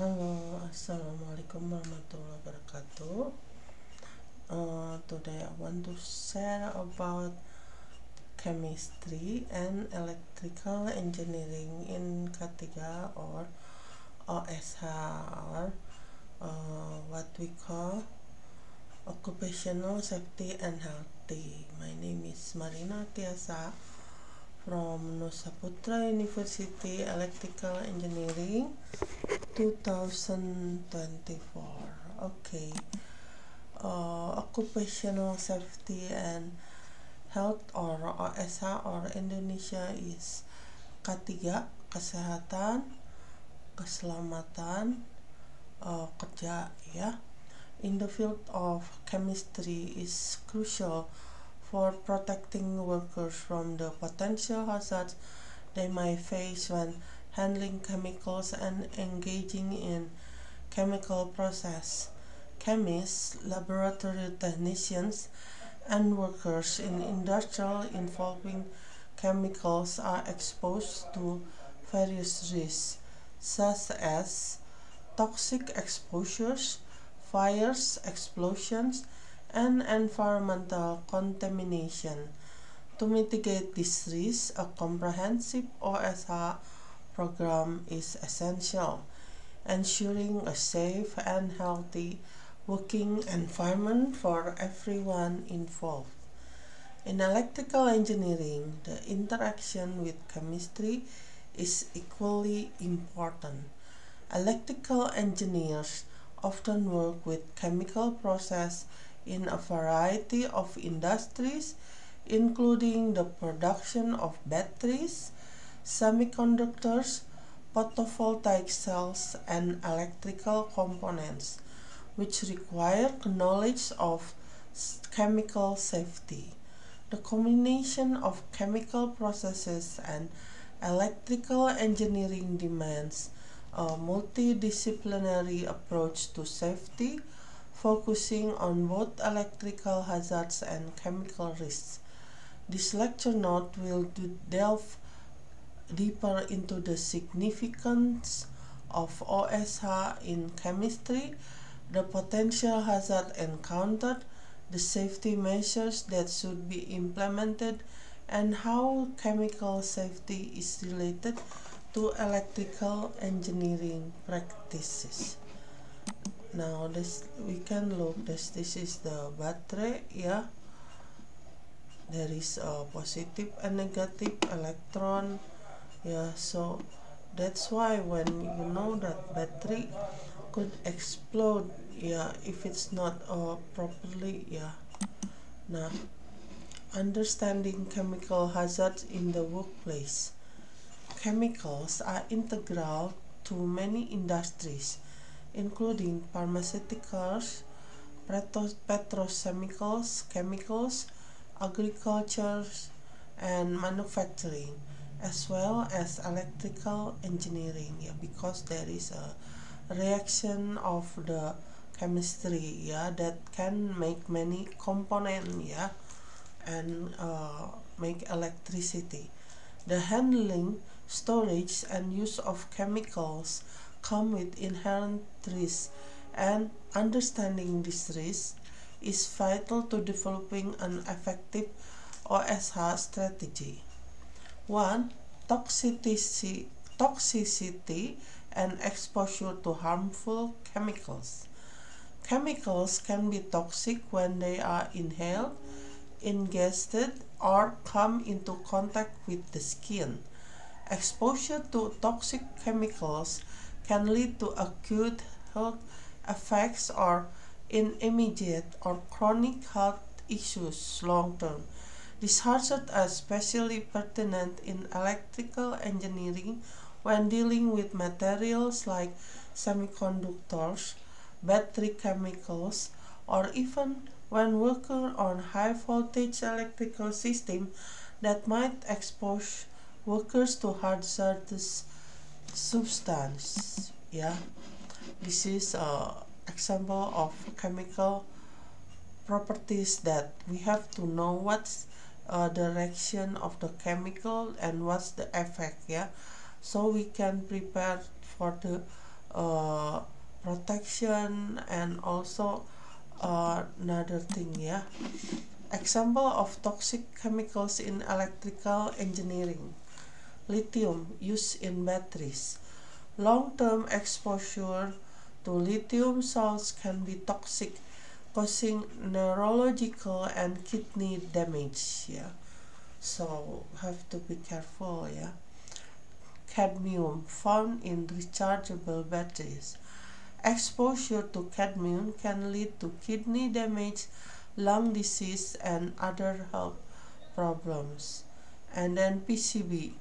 Halo, assalamualaikum warahmatullahi wabarakatuh. Today I want to share about chemistry and electrical engineering in K3 or OSH, or what we call occupational safety and healthy. My name is Marina Tiasa from Nusa Putra University Electrical Engineering 2024. Okay. Occupational safety and health or OSH or Indonesia is K3, kesehatan, keselamatan kerja, ya. In the field of chemistry is crucial for protecting workers from the potential hazards they may face when handling chemicals and engaging in chemical process. Chemists, laboratory technicians, and workers in industrial involving chemicals are exposed to various risks, such as toxic exposures, fires, explosions, and environmental contamination. To mitigate this risk, a comprehensive OSH program is essential, ensuring a safe and healthy working environment for everyone involved. In electrical engineering, the interaction with chemistry is equally important. Electrical engineers often work with chemical process in a variety of industries, including the production of batteries, semiconductors, photovoltaic cells, and electrical components, which require knowledge of chemical safety. The combination of chemical processes and electrical engineering demands a multidisciplinary approach to safety, focusing on both electrical hazards and chemical risks. This lecture note will delve deeper into the significance of OSH in chemistry, the potential hazard encountered, the safety measures that should be implemented, and how chemical safety is related to electrical engineering practices. Now we can look this is the battery, yeah. There is a positive and negative electron, yeah. So that's why when you know that battery could explode, yeah, if it's not properly, yeah. Now, understanding chemical hazards in the workplace. Chemicals are integral to many industries, including pharmaceuticals, petrochemicals, chemicals, agriculture, and manufacturing, as well as electrical engineering, yeah, because there is a reaction of the chemistry, yeah, that can make many components, yeah, and make electricity. The handling, storage, and use of chemicals come with inherent risks, and understanding this risk is vital to developing an effective OSH strategy. 1. Toxicity and exposure to harmful chemicals. Chemicals can be toxic when they are inhaled, ingested, or come into contact with the skin. Exposure to toxic chemicals can lead to acute health effects or immediate or chronic health issues long term. These hazards are especially pertinent in electrical engineering when dealing with materials like semiconductors, battery chemicals, or even when working on high voltage electrical systems that might expose workers to hazardous substances. Yeah, this is an example of chemical properties that we have to know what's the reaction of the chemical and what's the effect, yeah, so we can prepare for the uh, protection, and also another thing, yeah. Example of toxic chemicals in electrical engineering: lithium used in batteries. Long-term exposure to lithium salts can be toxic, causing neurological and kidney damage. Yeah, so have to be careful. Yeah, cadmium found in rechargeable batteries. Exposure to cadmium can lead to kidney damage, lung disease, and other health problems. And then PCB,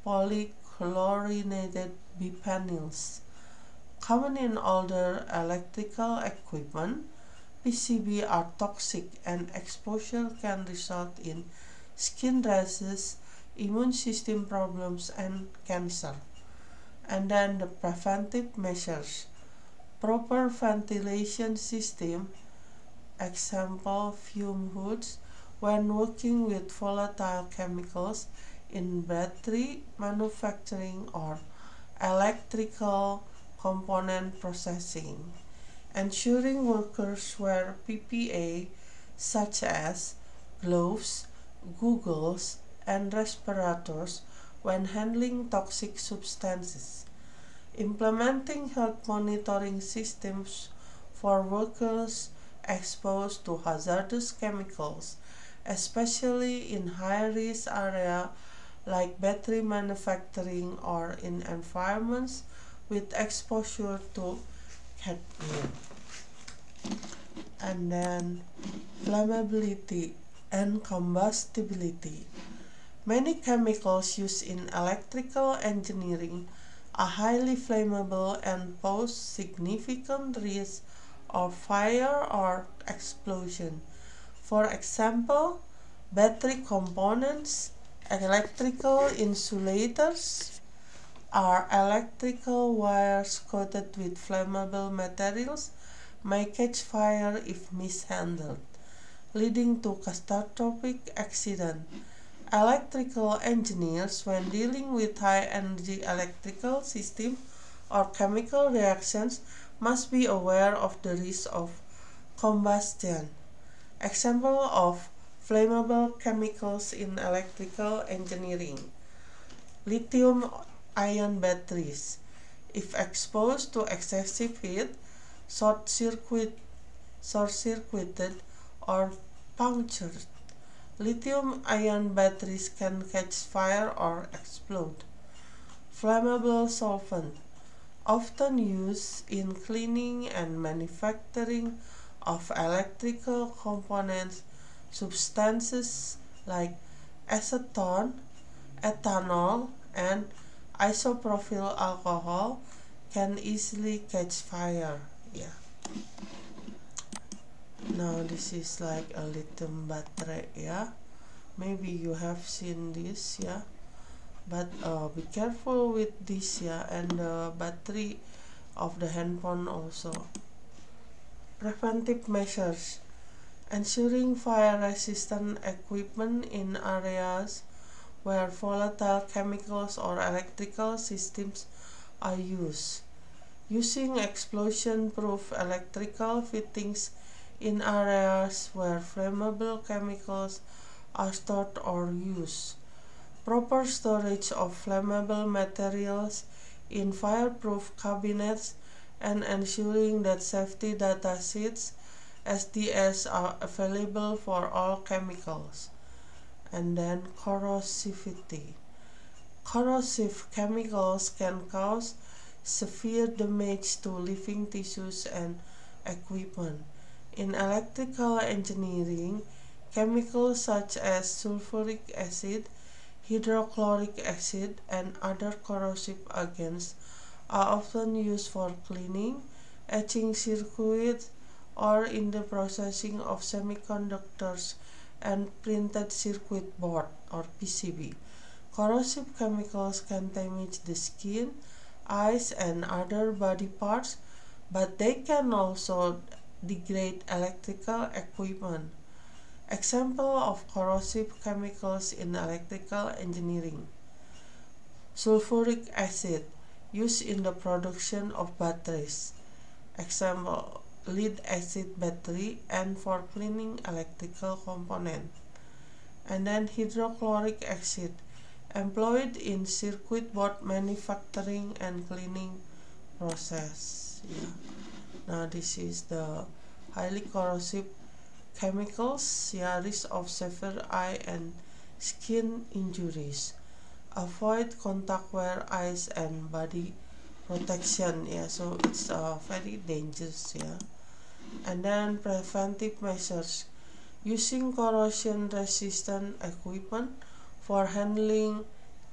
polychlorinated biphenyls. Common in older electrical equipment, PCB are toxic and exposure can result in skin rashes, immune system problems, and cancer. And then the preventive measures: proper ventilation system, example fume hoods, when working with volatile chemicals in battery manufacturing or electrical component processing. Ensuring workers wear PPE such as gloves, goggles, and respirators when handling toxic substances. Implementing health monitoring systems for workers exposed to hazardous chemicals, especially in high-risk areas like battery manufacturing or in environments with exposure to cadmium. And then flammability and combustibility. Many chemicals used in electrical engineering are highly flammable and pose significant risk of fire or explosion. For example, battery components, electrical insulators, or electrical wires coated with flammable materials may catch fire if mishandled, leading to catastrophic accident. Electrical engineers, when dealing with high-energy electrical systems or chemical reactions, must be aware of the risk of combustion. Example of flammable chemicals in electrical engineering: lithium-ion batteries. If exposed to excessive heat, short-circuited or punctured, lithium-ion batteries can catch fire or explode. Flammable solvent, often used in cleaning and manufacturing of electrical components. Substances like acetone, ethanol, and isopropyl alcohol can easily catch fire. Yeah. Now this is like a lithium battery. Yeah, maybe you have seen this. Yeah, but be careful with this. Yeah, and the battery of the handphone also. Preventive measures: ensuring fire resistant equipment in areas where volatile chemicals or electrical systems are used. Using explosion-proof electrical fittings in areas where flammable chemicals are stored or used. Proper storage of flammable materials in fireproof cabinets, and ensuring that safety data sheets SDS are available for all chemicals. And then corrosivity. Corrosive chemicals can cause severe damage to living tissues and equipment. In electrical engineering, chemicals such as sulfuric acid, hydrochloric acid, and other corrosive agents are often used for cleaning, etching circuits, or in the processing of semiconductors and printed circuit board or PCB. Corrosive chemicals can damage the skin, eyes, and other body parts, but they can also degrade electrical equipment. Example of corrosive chemicals in electrical engineering: sulfuric acid. used in the production of batteries. Example, lead acid battery, and for cleaning electrical components. And then hydrochloric acid, employed in circuit board manufacturing and cleaning process. Yeah. Now this is the highly corrosive chemicals. Yeah, risk of severe eye and skin injuries. Avoid contact wear, eyes and body protection. Yeah, so it's very dangerous. Yeah. And then preventive measures, using corrosion resistant equipment for handling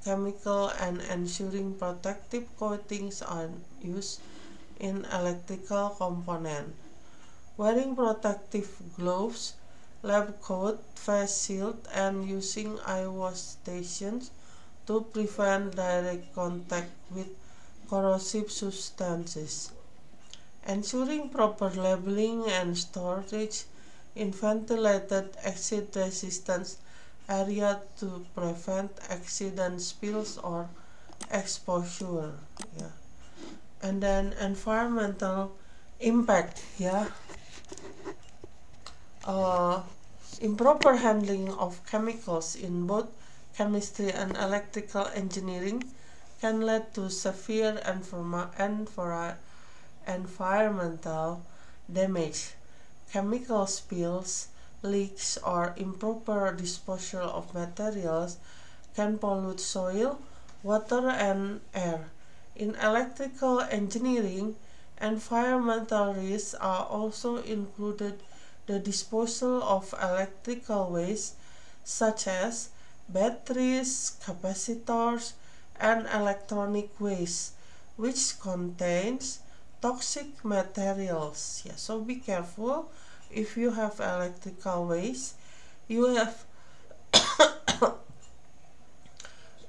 chemical and ensuring protective coatings are used in electrical components. Wearing protective gloves, lab coat, face shield, and using eye wash stations to prevent direct contact with corrosive substances. Ensuring proper labeling and storage in ventilated acid-resistant area to prevent accident spills or exposure. Yeah. And then environmental impact. Yeah. Improper handling of chemicals in both chemistry and electrical engineering can lead to severe environmental damage. Chemical spills, leaks, or improper disposal of materials can pollute soil, water, and air. In electrical engineering, environmental risks are also included the disposal of electrical waste such as batteries, capacitors, and electronic waste, which contains toxic materials. Yeah, so be careful if you have electrical waste. You have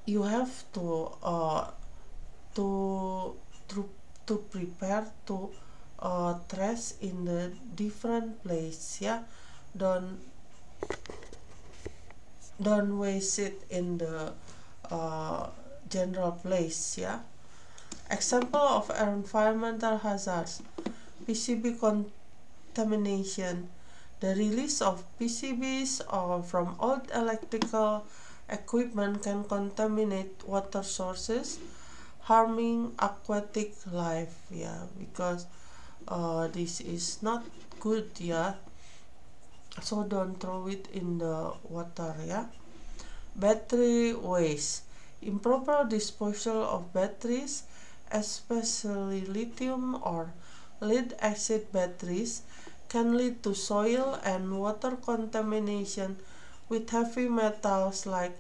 you have to to to prepare to trash in the different place. Yeah, don't waste it in the general place. Yeah. Example of environmental hazards: PCB contamination. The release of PCBs or from old electrical equipment can contaminate water sources, harming aquatic life. Yeah, because this is not good. Yeah, so don't throw it in the water. Yeah. Battery waste. Improper disposal of batteries, especially lithium or lead acid batteries, can lead to soil and water contamination with heavy metals like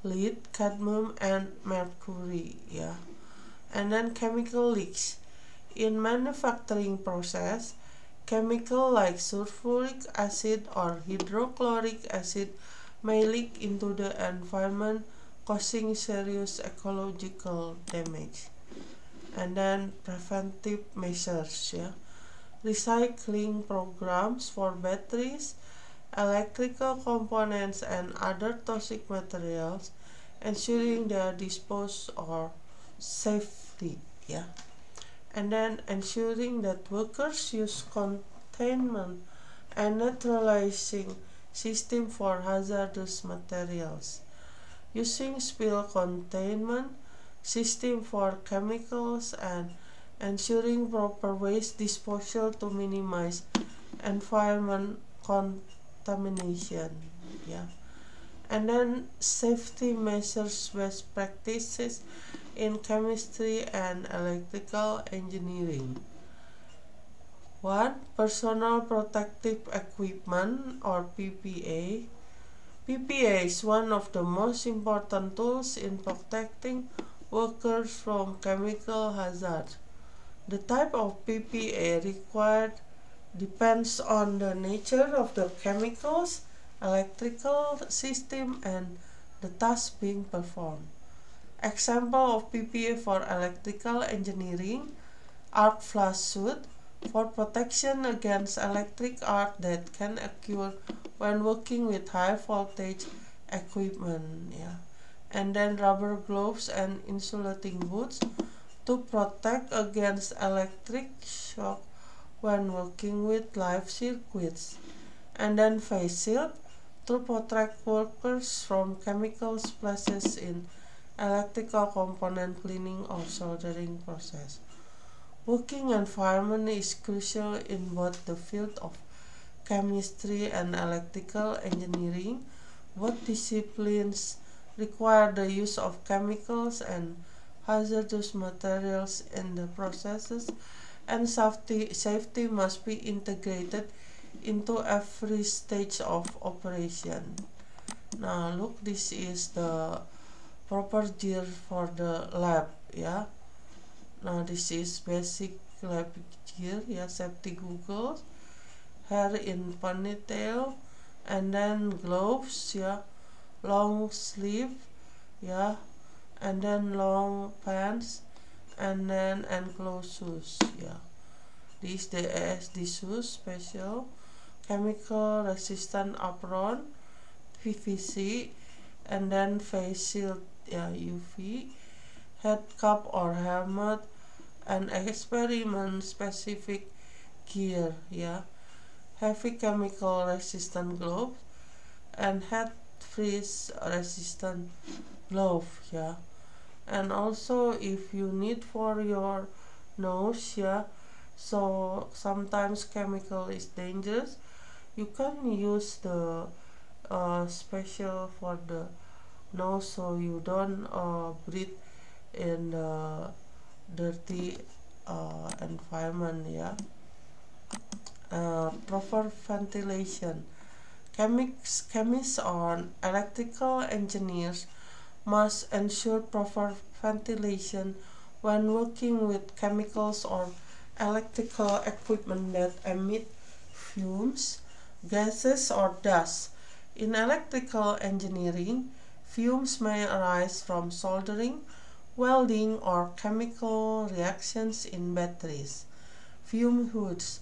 lead, cadmium, and mercury. Yeah. And then chemical leaks. In manufacturing process, chemical like sulfuric acid or hydrochloric acid may leak into the environment, causing serious ecological damage. And then preventive measures. Yeah. Recycling programs for batteries, electrical components, and other toxic materials, ensuring they are disposed or safely. Yeah. And then ensuring that workers use containment and neutralizing system for hazardous materials. Using spill containment system for chemicals and ensuring proper waste disposal to minimize environment contamination. Yeah. And then safety measures, best practices in chemistry and electrical engineering. 1. Personal protective equipment or PPE. PPE is one of the most important tools in protecting workers from chemical hazards. The type of PPE required depends on the nature of the chemicals, electrical system, and the task being performed. Example of PPE for electrical engineering: arc flash suit for protection against electric arc that can occur when working with high voltage equipment. Yeah. And then rubber gloves and insulating boots to protect against electric shock when working with live circuits, and then face shield to protect workers from chemical splashes in electrical component cleaning or soldering process. Working environment is crucial in both the field of chemistry and electrical engineering. Both disciplines require the use of chemicals and hazardous materials in the processes, and safety must be integrated into every stage of operation. Now look, this is the proper gear for the lab, yeah. Now this is basic lab gear, yeah, safety goggles, hair in ponytail, and then gloves, yeah, long sleeve, yeah, and then long pants, and then enclosed shoes, yeah. This is the ASD shoes, special chemical resistant apron, PVC, and then face shield, yeah, UV, head cap or helmet, and experiment specific gear, yeah, heavy chemical resistant gloves and head freeze resistant glove, yeah. And also if you need for your nose, yeah, so sometimes chemical is dangerous, you can use the special for the nose so you don't breathe in the dirty environment, yeah. Proper ventilation. Chemists or electrical engineers must ensure proper ventilation when working with chemicals or electrical equipment that emit fumes, gases, or dust. In electrical engineering, fumes may arise from soldering, welding, or chemical reactions in batteries. Fume hoods,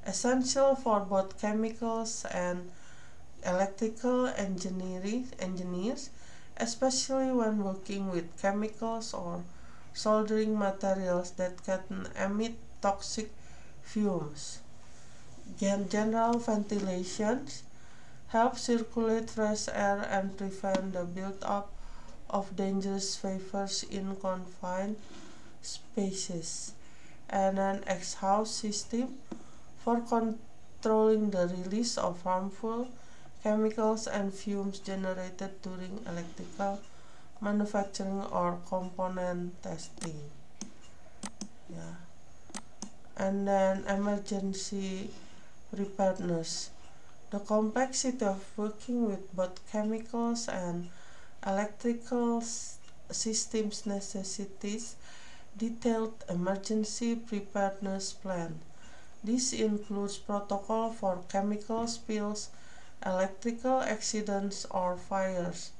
essential for both chemicals and electrical engineers, especially when working with chemicals or soldering materials that can emit toxic fumes. General ventilation helps circulate fresh air and prevent the buildup of dangerous vapors in confined spaces. And an exhaust system for controlling the release of harmful chemicals and fumes generated during electrical manufacturing or component testing, yeah. And then emergency preparedness. The complexity of working with both chemicals and electrical systems necessitates detailed emergency preparedness plan. This includes protocol for chemical spills, electrical accidents, or fires.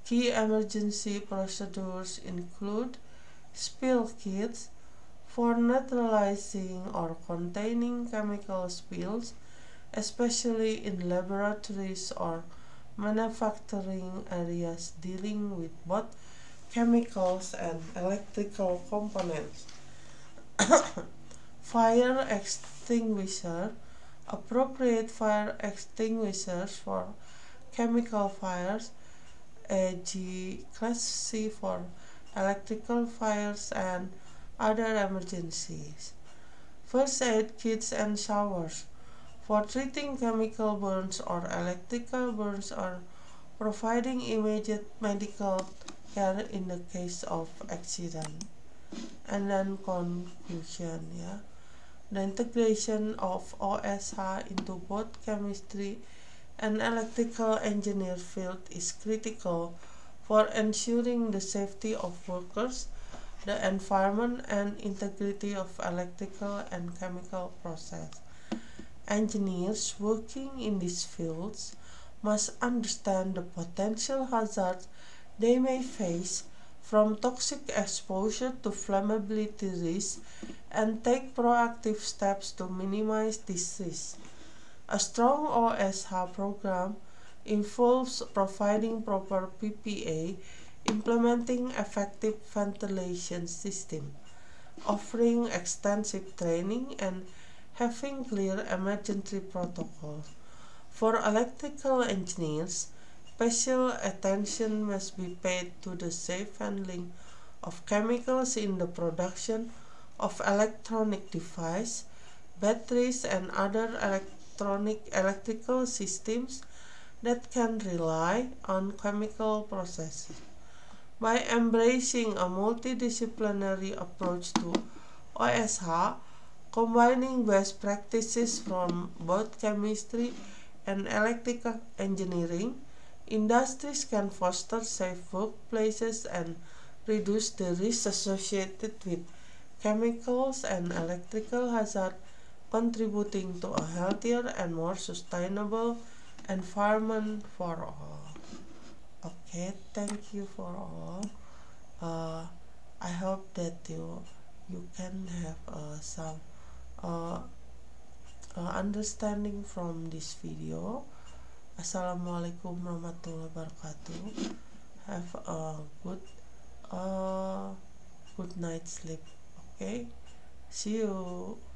Key emergency procedures include spill kits for neutralizing or containing chemical spills, especially in laboratories or manufacturing areas dealing with both chemicals and electrical components. Fire extinguisher. Appropriate fire extinguishers for chemical fires, AG Class C for electrical fires and other emergencies. First aid kits and showers for treating chemical burns or electrical burns or providing immediate medical care in the case of accident. And then conclusion, yeah. The integration of OSH into both chemistry and electrical engineer field is critical for ensuring the safety of workers, the environment, and integrity of electrical and chemical process. Engineers working in these fields must understand the potential hazards they may face from toxic exposure to flammability risks and take proactive steps to minimize this risk. A strong OSH program involves providing proper PPA, implementing effective ventilation system, offering extensive training and having clear emergency protocols. For electrical engineers, special attention must be paid to the safe handling of chemicals in the production of electronic devices, batteries and other electrical systems that can rely on chemical processes. By embracing a multidisciplinary approach to OSH, combining best practices from both chemistry and electrical engineering, industries can foster safe workplaces and reduce the risks associated with chemicals and electrical hazards, contributing to a healthier and more sustainable environment for all. Okay, thank you for all. I hope that you can have some uh, understanding from this video. Assalamualaikum warahmatullahi wabarakatuh. Have a good night sleep. Okay, see you.